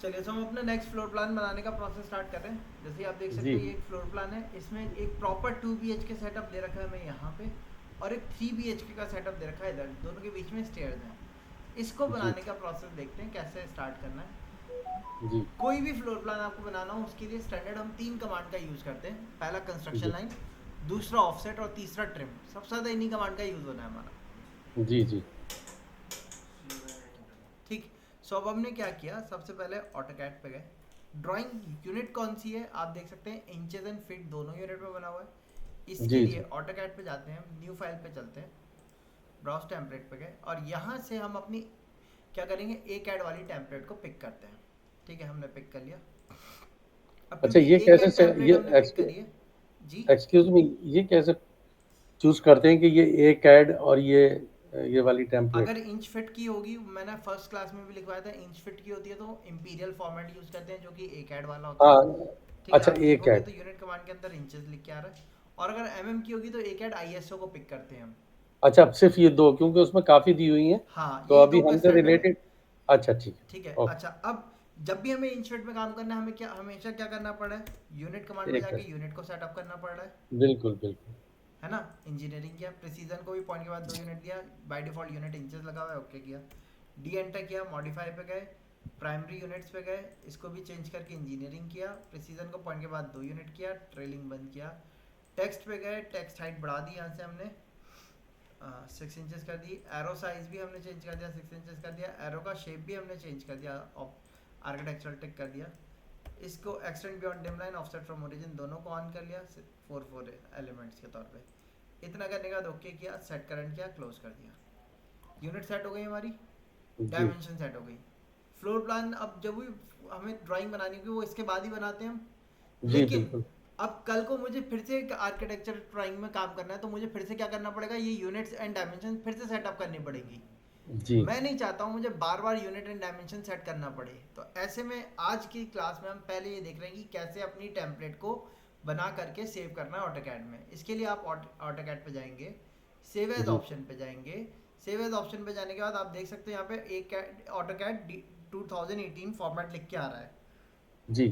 चलिए, तो हम अपना नेक्स्ट फ्लोर प्लान बनाने का प्रोसेस स्टार्ट कर रहे हैं। जैसे ही आप देख सकते जी, हैं, ये एक फ्लोर प्लान है। इसमें एक प्रॉपर 2 BHK सेटअप दे रखा है हमें यहाँ पे, और एक 3 BHK का सेटअप दे रखा है इधर। दोनों के बीच में स्टेयर्स हैं। इसको जी, बनाने का प्रोसेस देखते हैं कैसे स्टार्ट करना है। जी, कोई भी फ्लोर प्लान आपको बनाना हो, उसके लिए स्टैंडर्ड हम 3 कमांड का यूज़ करते हैं। पहला कंस्ट्रक्शन जी, लाइन, दूसरा ऑफसेट और तीसरा ट्रिम। सबसे ज़्यादा इन्हीं कमांड का यूज़ होना है हमारा। जी, जी, ठीक। सो अब हमने क्या किया, सबसे पहले ऑटोकैड पे गए। ड्राइंग यूनिट कौन सी है आप देख सकते हैं, इंचेस एंड फीट दोनों यूनिट में बना हुआ है। इसके जी, लिए जी। ऑटोकैड पे जाते हैं, न्यू फाइल पे चलते हैं, ब्राउज टेम्पलेट पे गए, और यहाँ से हम अपनी क्या करेंगे, ए कैड वाली टेम्पलेट को पिक करते हैं। ठीक है, हमने पिक कर लिया। अब अच्छा, क्योंकि ये ए कैसे कैड टेम्पलेट हमने पिक करी है। जी। एक्सक्यूज मी, ये कैसे चूज करते हैं कि ये ए कैड और ये वाली टेम्पलेट? अगर इंच फिट की होगी, मैंने फर्स्ट क्लास में भी लिखवाया था, इंच फिट की होती है तो इंपीरियल फॉर्मेट यूज़ करते हैं, जो कि ए कैड वाला होता हाँ। है। ठीक है, अच्छा, आप ए देखोगे कैड। तो यूनिट कमांड के अंदर इंचेस लिख के आ रहा है। और अगर की होगी तो ए कैड ISO को पिक करते हैं हम। अच्छा, अब सिर्फ ये दो, क्योंकि उसमें काफी दी हुई हैं। हाँ, तो यही अभी दो का हमसे स्टैंडर्ड है। रिलेटेड। अच्छा, ठीक है। ठीक है। ओके। अच्छा, अब जब भी हमें इंच फिट में काम करना है, हमें क्या हमेशा क्या करना पड़ा है, यूनिट कमांड ए में जाके कैड। यूनिट को सेटअप करना पड़ रहा है। बिल्कुल, बिल्कुल। है ना। इंजीनियरिंग किया, प्रिसीजन को भी पॉइंट के बाद 2 यूनिट दिया। बाय डिफॉल्ट यूनिट इंचेस लगा हुआ है, ओके किया। डी एंटर किया, मॉडिफाई पे गए, प्राइमरी यूनिट्स पे गए, इसको भी चेंज करके इंजीनियरिंग किया। प्रिसीजन को पॉइंट के बाद 2 यूनिट किया, ट्रेलिंग बंद किया। टेक्स्ट पे गए, टेक्स्ट हाइट बढ़ा दी यहाँ से हमने 6 इंचेस कर दी। एरो साइज भी हमने चेंज कर दिया, 6 इंचेस कर दिया। एरो का शेप भी हमने चेंज कर दिया, आर्किटेक्चरल टिक कर दिया। इसको extend beyond dim line, offset from origin दोनों को ऑन कर लिया, 4 एलिमेंट्स के तौर पे। इतना करने के बाद ओके किया, सेट करंट किया, क्लोज कर दिया। यूनिट सेट हो गई हमारी, जी, डायमेंशन सेट हो गई। फ्लोर प्लान अब जब भी हमें ड्राइंग बनानी होगी, वो इसके बाद ही बनाते हैं हम। जी, लेकिन बिल्कुल। अब कल को मुझे फिर से आर्किटेक्चर ड्राइंग में काम करना है, तो मुझे फिर से क्या करना पड़ेगा, ये यूनिट्स एंड डायमेंशन फिर से सेटअप करनी पड़ेगी। जी, मैं नहीं चाहता हूँ मुझे बार बार यूनिट एंड डायमेंशन सेट करना पड़े। तो ऐसे में आज की क्लास में हम पहले ये देख रहे हैं कि कैसे अपनी टेम्पलेट को बना करके सेव करना है ऑटोकैड में। इसके लिए आप ऑटोकैड पे जाएंगे, सेव एज जी, ऑप्शन पे जाएंगे। सेव एज ऑप्शन पे जाने के बाद आप देख सकते हो यहाँ पे एक ऑटोकैड 2018 फॉर्मेट लिख के आ रहा है। जी,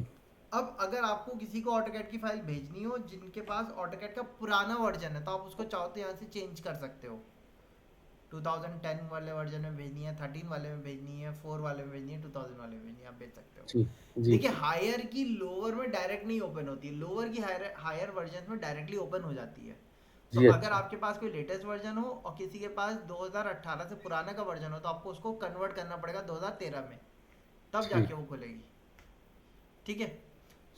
अब अगर आपको किसी को ऑटोकैड की फाइल भेजनी हो जिनके पास ऑटोकैड का पुराना वर्जन है, तो आप उसको चाहो तो यहाँ से चेंज कर सकते हो। 2010 वाले वर्जन में भेजनी है, 13 वाले में भेजनी है, 4 वाले में भेजनी है, 2000 वाले में भेजनी है, आप भेज सकते हो। जी, जी, देखिए, जी, हायर की लोअर में डायरेक्ट नहीं ओपन होती है, लोअर की हायर हायर वर्जन में डायरेक्टली ओपन हो जाती है। तो जी। अगर अच्छा। आपके पास कोई लेटेस्ट वर्जन हो और किसी के पास 2018 से पुराना का वर्जन हो, तो आपको उसको कन्वर्ट करना पड़ेगा 2013 में, तब ठीक। जाके वो खुलेगी। ठीक है।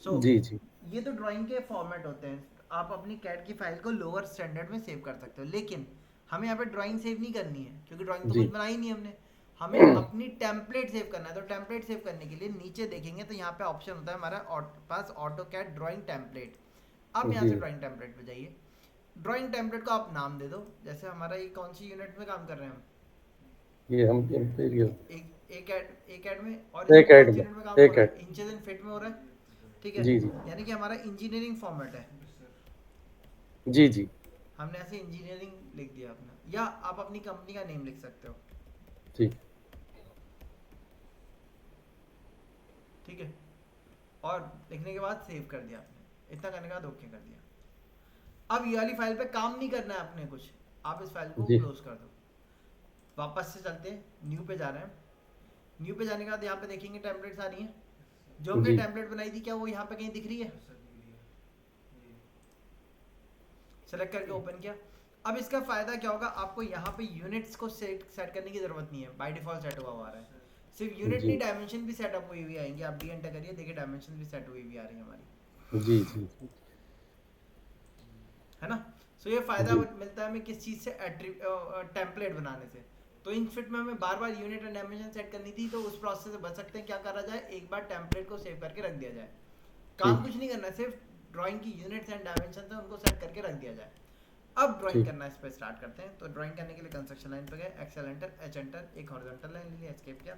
सो जी, जी, ये तो ड्राइंग के फॉर्मेट होते हैं। आप अपनी कैड की फाइल को लोअर स्टैंडर्ड में सेव कर सकते हो, लेकिन हमें यहाँ पे ड्राइंग सेव नहीं करनी है, क्योंकि ड्राइंग तो जी। कुछ बनाई नहीं हमने। हमें अपनी टेम्पलेट सेव करना है। तो टेम्पलेट सेव करने के लिए नीचे देखेंगे तो यहाँ पे ऑप्शन होता है हमारा पास, ऑटो कैड ड्रॉइंग टेम्पलेट। आप यहाँ जी, से ड्राइंग टेम्पलेट पे जाइए। ड्राइंग टेम्पलेट को आप नाम दे दो। जैसे हमारा ये कौन सी यूनिट में काम कर रहे हैं हम, ये हम इम्पीरियल। एक ऐड में, और इसमें एक कौन ऐड सी में। यूनिट में काम हो एक रहा ऐड। है, इंचेस एंड फिट में हो रहा है। ठीक है। जी, जी, यानी कि हमारा इंजीनियरिंग फॉर्मेट है। जी, जी, हमने ऐसे इंजीनियरिंग लिख दिया अपना, या आप अपनी कंपनी का नेम लिख सकते हो। ठीक। ठीक है। और लिखने के बाद सेव कर दिया आपने, इतना करने के बाद ओके कर दिया। अब ये वाली फाइल पे काम नहीं करना है अपने कुछ, आप इस फाइल को जी, क्लोज कर दो। वापस से चलते हैं, न्यू पे जा रहे हैं। न्यू पे जाने के बाद यहाँ पे देखेंगे टेम्पलेट्स आ रही हैं। जो हमने जी, टेम्पलेट बनाई थी, क्या वो यहाँ पे कहीं दिख रही है? सेलेक्ट करके ओपन किया। अब इसका फायदा क्या होगा, आपको यहाँ पे यूनिट्स को सेट करने की जरूरत नहीं है, बाय डिफॉल्ट सेट हुआ हुआ है। सिर्फ यूनिट नहीं, जी, डायमेंशन भी सेटअप हुई हुई आएंगी। आप डी एंटर करिए, देखिए डायमेंशन भी सेट हुई हुई आ रही है हमारी। जी, जी, है ना। सो ये फायदा जी, मिलता है हमें किस चीज़ से, टेम्पलेट बनाने से। तो इन फिट में हमें बार बार यूनिट एंड डायमेंशन सेट करनी थी, तो उस प्रोसेस से बच सकते हैं। क्या करा जाए, एक बार टेम्पलेट को सेव करके रख दिया जाए। काम ठीक, कुछ नहीं करना, सिर्फ ड्राइंग की यूनिट्स एंड डायमेंशन है उनको सेट करके रख दिया जाए। अब ड्राइंग ठीक। करना, इस पे स्टार्ट करते हैं। तो ड्राइंग करने के लिए कंस्ट्रक्शन लाइन पे गए, एक्सेल एंटर, एच एंटर, एक हॉरिजॉन्टल लाइन ले लिया, एस्केप किया।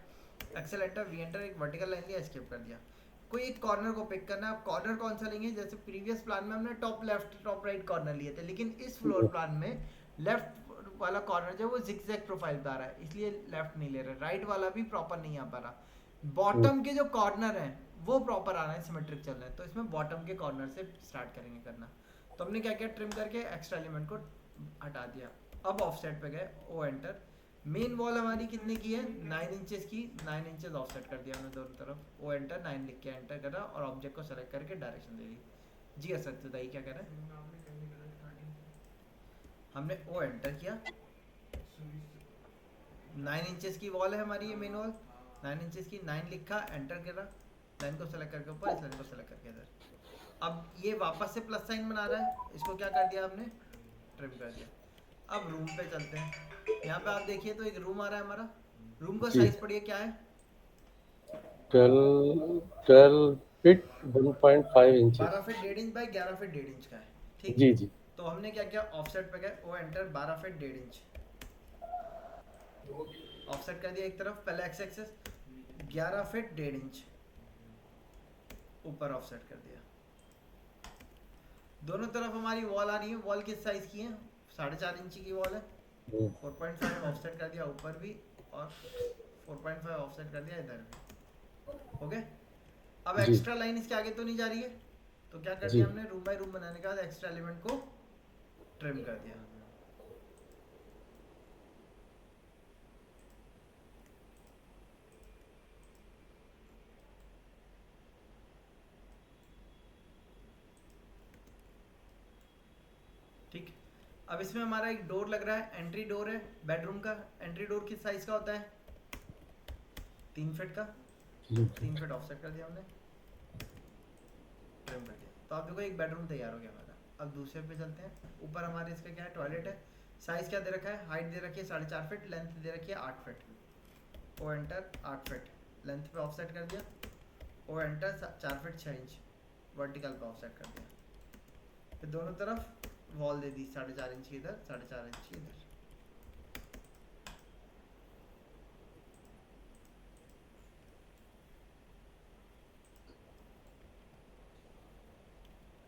एक्सेल एंटर, वी एंटर, एक वर्टिकल लाइन लिया, एस्केप कर दिया। कोई एक कॉर्नर को पिक करना है। आप कॉर्नर कौन सा लेंगे, जैसे प्रीवियस प्लान में हमने top left top right corner लिए थे, लेकिन इस फ्लोर प्लान में लेफ्ट वाला कॉर्नर जो वो जिगजैग प्रोफाइल पे आ रहा है, इसलिए लेफ्ट नहीं ले रहे। राइट वाला भी प्रॉपर नहीं आ पा रहा, बॉटम के जो कॉर्नर हैं वो प्रॉपर आ रहे हैं, सिमेट्रिक चल रहे हैं, तो इसमें बॉटम के कॉर्नर से स्टार्ट करेंगे करना। तो हमने क्या किया, ट्रिम करके एक्स्ट्रा एलिमेंट को हटा दिया। अब ऑफसेट पे गए, ओ एंटर। मेन वॉल हमारी कितने की है, 9 इंचेस की, 9 इंचेस ऑफसेट कर दिया हमने दोनों तरफ। ओ एंटर, 9 लिख के एंटर करा और ऑब्जेक्ट को सेलेक्ट करके डायरेक्शन दे दी। जी असद क्या कह रहे हैं, हमने ओ एंटर किया, 9 इंचेस की वॉल है हमारी ये मेन वॉल, 9 इंचेस की, 9 लिखा, एंटर करा, लाइन को सेलेक्ट करके ऊपर, इस लाइन को सेलेक्ट करके इधर। अब ये वापस से प्लस साइन बना रहा है, इसको क्या कर दिया हमने, ट्रिम कर दिया। अब रूम पे चलते हैं। यहाँ पे आप देखिए तो एक रूम आ रहा है हमारा। रूम का जी साइज पढ़िए क्या है, 12 feet 1.5 inches. 12 feet 1.5 inch by 11 feet 1.5 inch का है, ठीक। जी जी। तो हमने क्या किया, ऑफसेट पे गए, O enter, 12 feet 1.5 inch offset कर दिया एक तरफ, पहले एक्स एक्सेस, 11 फीट 1.5 इंच ऊपर ऑफसेट कर दिया। दोनों तरफ हमारी वॉल आ रही है, वॉल किस साइज की है, 4.5 इंची की वॉल है। 4.5 ऑफसेट कर दिया ऊपर भी, और 4.5 ऑफसेट कर दिया इधर भी, ओके। अब जी एक्स्ट्रा लाइन इसके आगे तो नहीं जा रही है, तो क्या कर जी। दिया हमने, रूम बाय रूम बनाने के बाद एक्स्ट्रा एलिमेंट को ट्रिम कर दिया। ठीक। अब इसमें हमारा एक डोर लग रहा है, एंट्री डोर है बेडरूम का। एंट्री डोर किस साइज का होता है, 3 फीट का। 3 फीट ऑफसेट कर दिया हमने, ट्रिम कर दिया। तो आप देखो एक बेडरूम तैयार हो गया हमारा। अब दूसरे पे चलते हैं। ऊपर हमारे इसका क्या है, टॉयलेट है। साइज क्या दे रखा है, हाइट दे रखी है 4.5 फीट, लेंथ दे रखी है 8 feet. O enter, 8 feet length पे ऑफसेट कर दिया। O enter, 4 feet 6 inch vertical पे ऑफसेट कर दिया। फिर दोनों तरफ वॉल दे दी, 4.5 इंच की इधर, 4.5 इंच की इधर।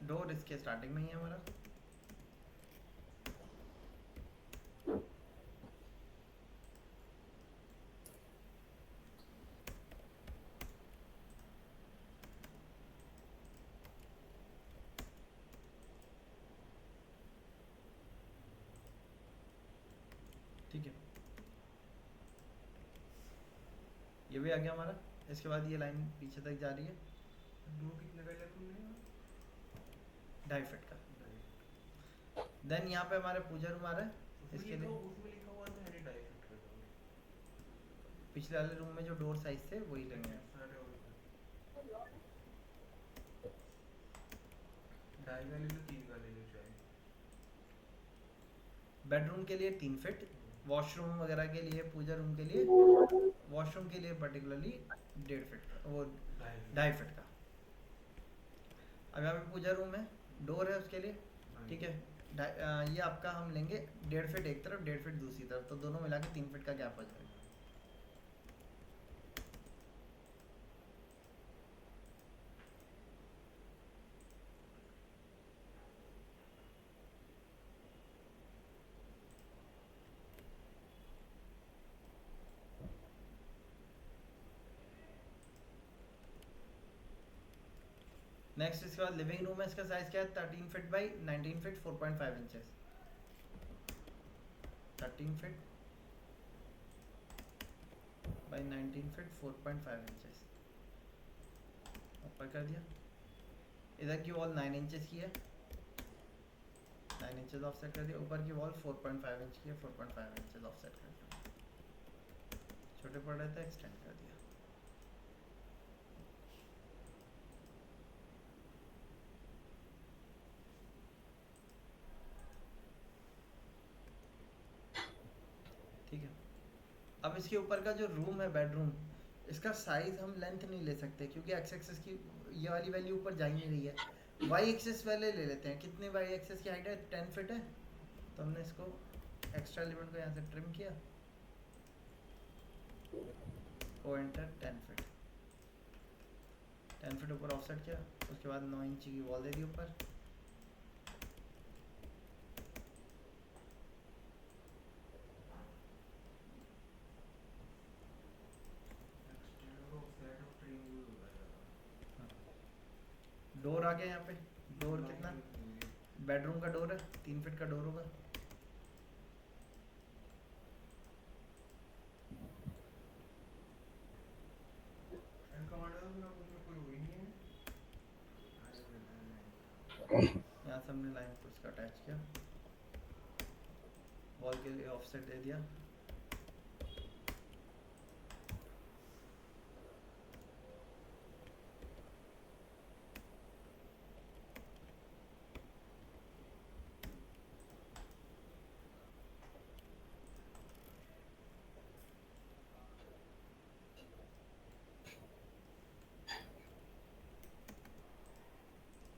डोर इसके स्टार्टिंग में ही है हमारा। ठीक है, ये भी आ गया हमारा। इसके बाद ये लाइन पीछे तक जा रही है, डोर कितने का लिया तुमने? 2.5 फीट का। देन यहाँ पे हमारे पूजा रूम आ रहा है, इसके लिए उसमें लिखा हुआ था एनी डाई फिट का डोर। पिछले वाले रूम में जो डोर साइज थे वही लेंगे। सारे और डाई वाले लो, 3 वाले लो चाहे। बेडरूम के लिए 3 फीट, वॉशरूम वगैरह के लिए, पूजा रूम के लिए, वॉशरूम के लिए पर्टिकुलरली 1.5 फीट का, वो 2.5 फीट का। अब यहाँ पे पूजा रूम है, डोर है उसके लिए, ठीक है। ये आपका हम लेंगे 1.5 फीट एक तरफ, 1.5 फीट दूसरी तरफ, तो दोनों मिला के 3 फीट का गैप हो जाएगा। नेक्स्ट इसके बाद लिविंग रूम है, इसका साइज क्या है, 13 feet by 19 feet 4.5 inches. 13 feet by 19 feet 4.5 inches ऊपर कर दिया। इधर की वॉल 9 इंचेस की है, 9 इंचेस ऑफसेट कर दिया। ऊपर की वॉल 4.5 इंच की है, 4.5 इंचेस ऑफसेट कर दिया। छोटे पड़ रहे थे, एक्सटेंड कर दिया। ठीक है। अब इसके ऊपर का जो रूम है, बेडरूम, इसका साइज हम लेंथ नहीं ले सकते क्योंकि एक्स एक्सेस की ये वाली वैल्यू ऊपर जा ही नहीं रही है। वाई एक्सेस वाले ले लेते हैं। कितने वाई एक्सेस की हाइट है, 10 फीट है, तो हमने इसको एक्स्ट्रा एलिमेंट को यहाँ से ट्रिम किया, ओ एंटर, 10 फीट, 10 फीट ऊपर ऑफसेट किया। उसके बाद 9 इंच की वॉल दे दी ऊपर। एक्सटेंड और डोर आ गया यहाँ पे। डोर कितना, बेडरूम का डोर है 3 फीट का डोर होगा। कमांडर में कोई हुई नहीं है। यहाँ से हमने लाइन को इसका अटैच किया, वॉल के लिए ऑफसेट दे दिया।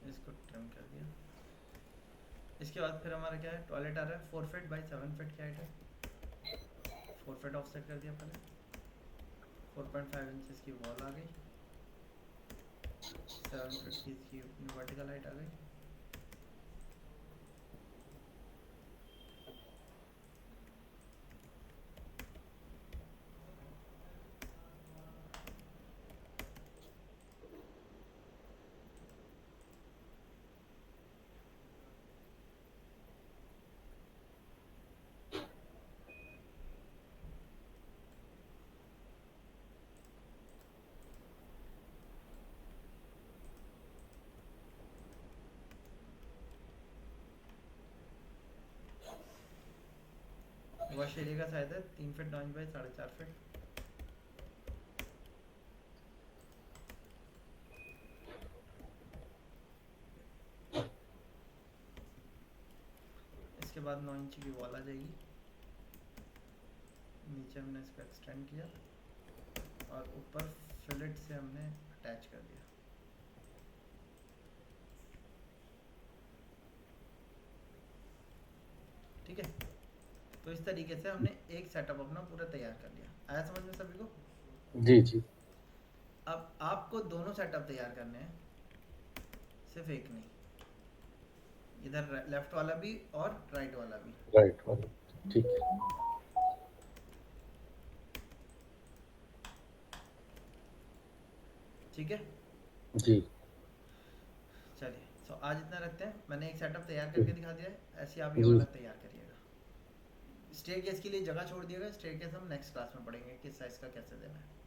इसको ट्रिम कर दिया। इसके बाद फिर हमारा क्या है, टॉयलेट आ रहा है 4 फीट बाई 7 फीट की हाइट है। 4 फीट ऑफसेट कर दिया पहले। 4.5 इंचेस की वॉल आ गई। 7 फीट की इसकी वर्टिकल हाइट आ गई। वॉश एरिया का साइज है 3 फीट 9 बाई 4.5 फीट। इसके बाद 9 इंच की वॉल आ जाएगी। नीचे हमने इसको एक्सटेंड किया और ऊपर फिलेट से हमने अटैच कर दिया। ठीक है, तो इस तरीके से हमने एक सेटअप अपना पूरा तैयार कर लिया। आया समझ में सभी को? जी जी। अब आपको दोनों सेटअप तैयार करने हैं, सिर्फ एक नहीं, इधर लेफ्ट वाला भी और राइट वाला भी। राइट वाला, ठीक है। ठीक है, जी चलिए सो आज इतना रखते हैं। मैंने एक सेटअप तैयार करके दिखा दिया है, ऐसे आप ये जी। वाला तैयार करिएगा। स्टेयरकेस के लिए जगह छोड़ दिएगा। स्टेयरकेस हम नेक्स्ट क्लास में पढ़ेंगे किस साइज का कैसे देना है।